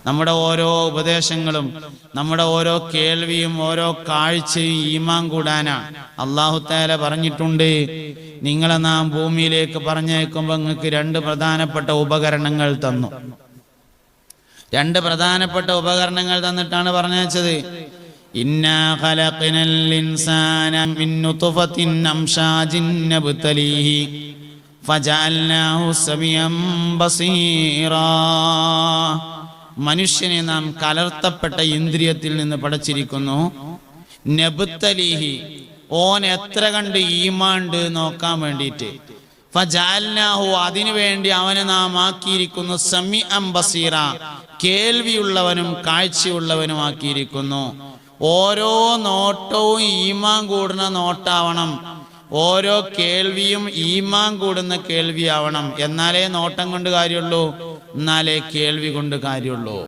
നമ്മുടെ ഓരോ ഉപദേശങ്ങളും നമ്മുടെ ഓരോ കേൾവിയും ഓരോ കാഴ്ചയും ഈമാൻ കൂടാനാണ്. അല്ലാഹു തആല പറഞ്ഞിട്ടുണ്ട്, നിങ്ങളെ നാം ഭൂമിയിലേക്ക് പറഞ്ഞയക്കുമ്പോൾ നിങ്ങൾക്ക് രണ്ട് പ്രധാനപ്പെട്ട ഉപകരണങ്ങൾ തന്നു. രണ്ട് പ്രധാനപ്പെട്ട ഉപകരണങ്ങൾ തന്നിട്ടാണ് പറഞ്ഞയച്ചത്. ഇന്നാ ഖലഖനൽ ഇൻസാന മിൻ നുത്ഫത്തിൻ അംശാജിൻ നബ്തലീഹി ഫജഅൽനാഹു സമീഅൻ ബസീറാ. മനുഷ്യനെ നാം കലർത്തപ്പെട്ട ഇന്ദ്രിയത്തിൽ നിന്ന് പടച്ചിരിക്കുന്നു. നബ്തലീഹി, ഓൻ എത്ര കണ്ട് ഈമാണ്ട് നോക്കാൻ വേണ്ടിയിട്ട്. ഫജഅൽനാഹു, അതിനു വേണ്ടി അവനെ നാം ആക്കിയിരിക്കുന്നു സമീഅൻ ബസീറ, കേൾവിയുള്ളവനും കാഴ്ചയുള്ളവനുമാക്കിയിരിക്കുന്നു. ഓരോ നോട്ടവും ഈമാൻ കൂടുന്ന നോട്ടാവണം. ഓരോ കേൾവിയും ഈമാൻ കൂടുന്ന കേൾവിയാവണം. എന്നാലേ നോട്ടം കൊണ്ട് കാര്യമുള്ളൂ, എന്നാലേ കേൾവി കൊണ്ട് കാര്യമുള്ളൂ.